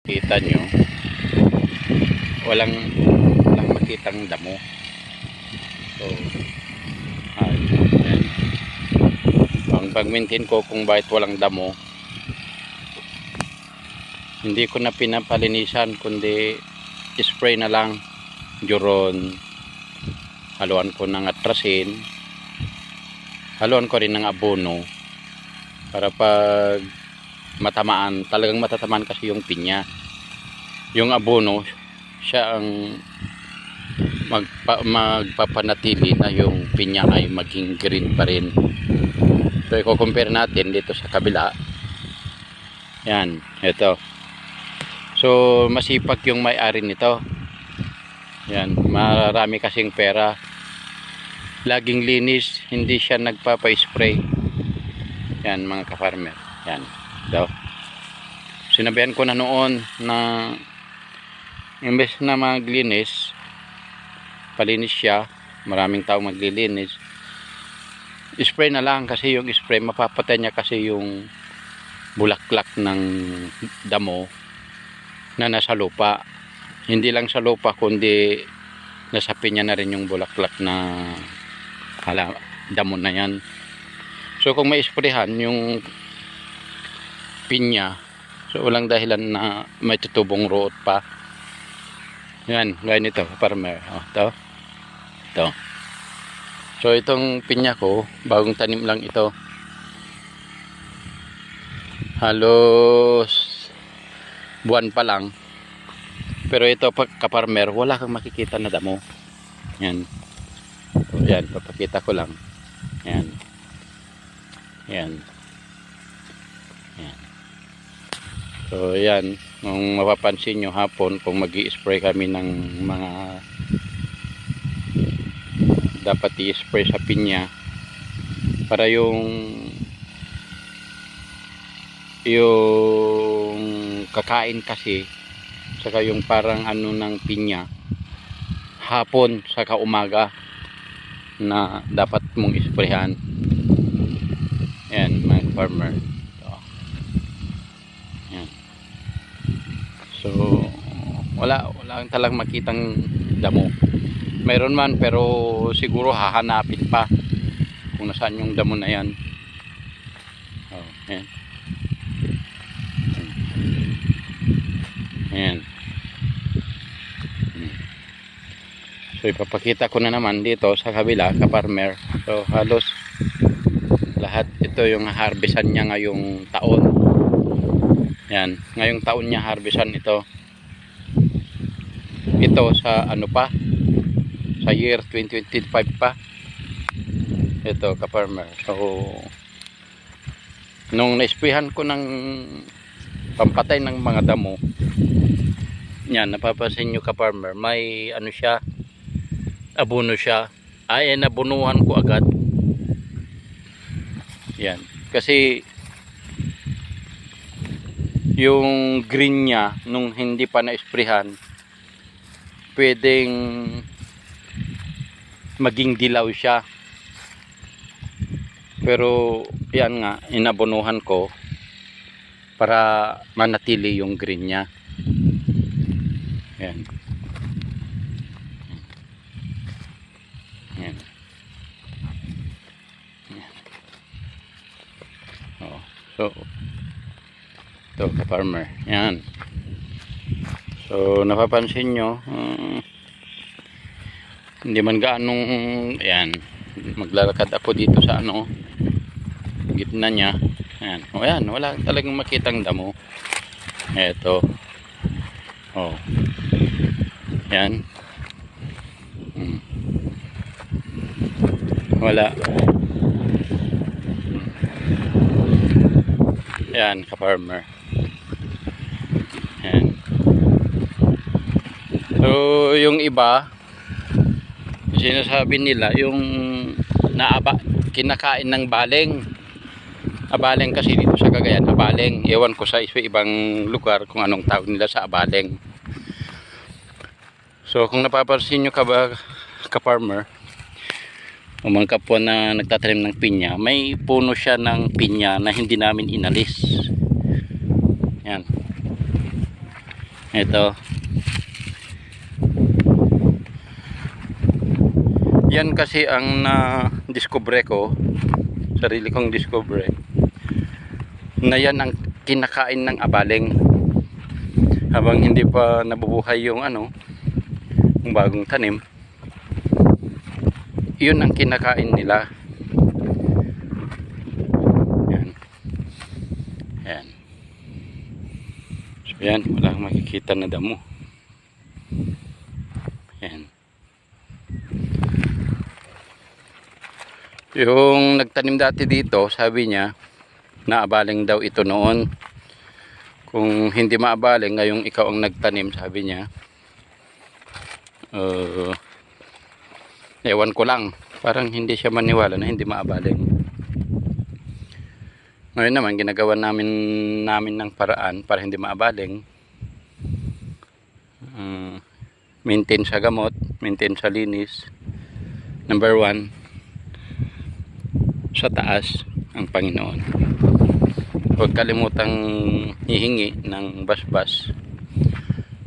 Kita nyo, walang makitang damo. So, yan. Ang pag-maintain ko kung bakit walang damo, hindi ko na pinapalinisan, kundi spray na lang. Duron, haluan ko ng atrasin, haluan ko rin ng abono para pag matamaan, talagang matatamaan kasi yung pinya. Yung abono siya ang magpapanatili na yung pinya ay maging green pa rin. So i-compare natin dito sa kabila. Yan, ito. So masipag yung may-ari nito. Yan, marami kasing pera. Laging linis, hindi siya nagpapa-spray. Yan mga ka-farmer. Yan. So, sinabihan ko na noon na imbes na maglinis, palinis siya, maraming tao maglilinis, spray na lang, kasi yung spray mapapatay niya kasi yung bulaklak ng damo na nasa lupa. Hindi lang sa lupa kundi nasa pinya na rin yung bulaklak na damo na yan. So kung may sprayhan yung pinya, so walang dahilan na may tutubong root pa. Yan, gaya nito, farmer. Ito. So itong pinya ko, bagong tanim lang ito. Halos buwan pa lang. Pero ito, ka-farmer, wala kang makikita na damo. Yan. So, yan, papakita ko lang. Yan. Yan. Yan. So yan, kung mapapansin nyo hapon, kung mag-i-spray kami ng mga dapat i-spray sa pinya para yung kakain kasi, saka yung parang ano ng pinya hapon saka umaga na dapat mong isprayhan. Yan mga farmer. So wala talagang makitang damo. Mayroon man, pero siguro hahanapin pa kung nasaan yung damo na yan. Yan. Ayan. So ipapakita ko na naman dito sa kabila, ka-farmer. So halos lahat ito yung harvestan niya ngayong taon. Yan, ngayong taon niya harvestan ito. Ito sa ano pa, sa year 2025 pa. Ito ka-farmer. So nung naisprihan ko ng pampatay ng mga damo, yan, napapansin nyo ka-farmer, may ano siya, abono siya. Ay, nabunuhan ko agad. Yan, kasi yung green niya nung hindi pa na-sprayhan, pwedeng maging dilaw siya. Pero yan nga, inabunuhan ko para manatili yung green niya. Yan. Yan. Yan. Oh, so ito ka-farmer. Yan. So napapansin nyo, hindi man gaanong, yan, maglalakad ako dito sa ano, gitna niya. Yan. O yan, wala talagang makitang damo. Eto. Oh. Yan. Wala. Yan, ka-farmer. Yan. So yung iba, sinasabi nila yung kinakain ng baling. Abaleng kasi dito sa Cagayan, abaleng. Ewan ko sa ibang lugar kung anong tawag nila sa abaleng. So kung napapansin nyo ka-farmer, o mga kapwa na nagtatanim ng pinya, may puno siya ng pinya na hindi namin inalis. Yan. Ito. Yan kasi ang na-discover ko, sarili kong discover, na yan ang kinakain ng abaling habang hindi pa nabubuhay yung yung bagong tanim. Yun ang kinakain nila. Yan. Yan. So yan, wala kang makikita na damo. Yan. Yung nagtanim dati dito, sabi niya, naabaling daw ito noon. Kung hindi maabaling, ngayong ikaw ang nagtanim, sabi niya, ewan ko lang, parang hindi siya maniwala na hindi maabaling. Ngayon naman, ginagawa namin ng paraan para hindi maabaling. Maintain sa gamot, maintain sa linis. Number 1, sa taas ang Panginoon. Huwag kalimutang hihingi ng basbas,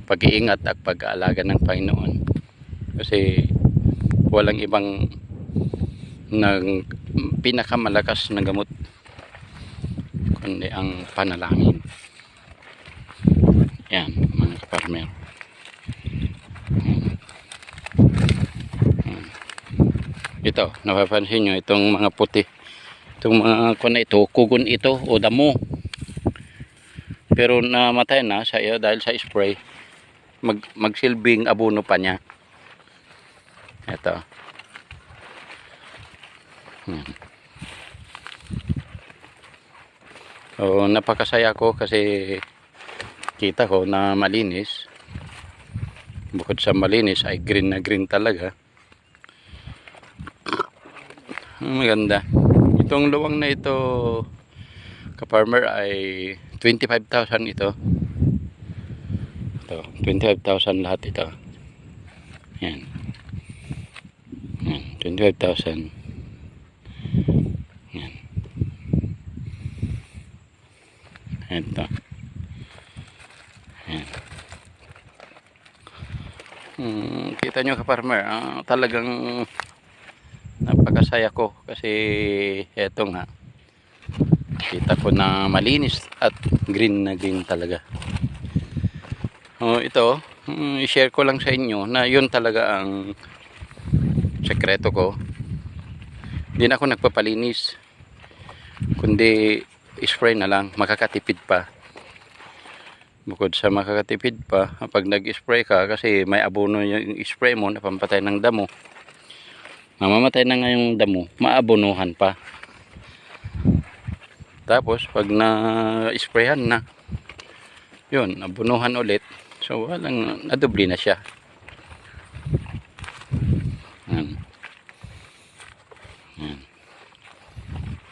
pag-iingat at pag-aalaga ng Panginoon, kasi walang ibang pinakamalakas na gamot kundi ang panalangin. Yan mga kaparmer. Ito, napapansin nyo itong mga puti, itong mga kuna ito, kugon ito o damo, pero namatay na sa iyo dahil sa spray. Magsilbing abono pa niya. Ito. So, napakasaya ko kasi kita ko na malinis. Bukod sa malinis ay green na green talaga. Maganda. Itong luwang na ito, kaparmer, ay 25,000 ito. Ito, 25,000 lahat ito. Yan. Yan, 25,000. Yan. Ito. Yan. Kita nyo kaparmer, talagang napakasaya ko kasi eto nga, kita ko na malinis at green na green talaga. Ito, i-share ko lang sa inyo na yun talaga ang sekreto ko. Hindi na ako nagpapalinis, kundi spray na lang, makakatipid pa. Bukod sa makakatipid pa, pag nag-spray ka, kasi may abono yung spray mo na pampatay ng damo, mamamatay na nga yung damo, maabonuhan pa. Tapos pag na-sprayan na, yun, abunuhan ulit. So walang, nadubli na siya. Yan. Yan.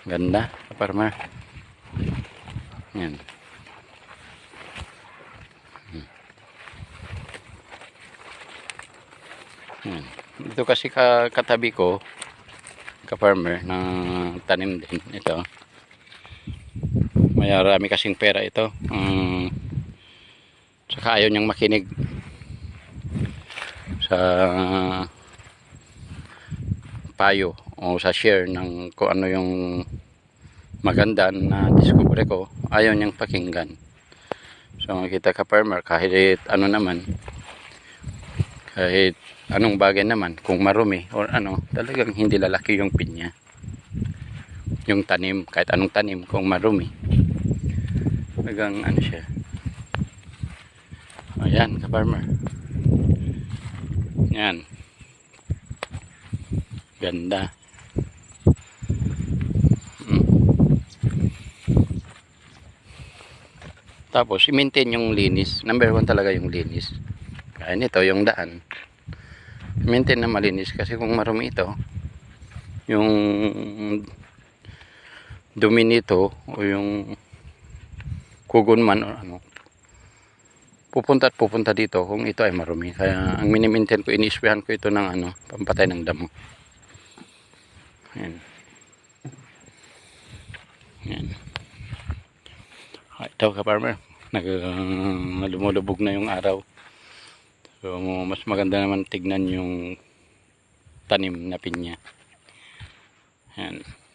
Ganda, kaparma. Yan. Yan. Ito kasi katabi ko, ka-farmer na tanim din ito. Marami kasing pera ito. Saka ayaw niyang makinig sa payo o sa share ng kung ano yung maganda na discover ko. Ayaw niyang pakinggan. So makita ka-farmer, kahit ano naman, kahit anong bagay naman, kung marumi or ano, talagang hindi lalaki yung pinya, yung tanim, kahit anong tanim, kung marumi talagang ano siya. Ayan ka-farmer, yan, ganda. Tapos i-maintain yung linis. Number 1 talaga yung linis. Kaya nito yung daan, maintain na malinis, kasi kung marumi ito, yung dumi nito o yung kugon man o ano, pupunta at pupunta dito kung ito ay marumi. Kaya ang mini-maintain ko, ini-sprayan ko ito ng ano, pampatay ng damo. Ayan. Ayan. Ito ka-farmer, lumulubog na yung araw. So mas maganda naman tignan yung tanim na pinya. Yan.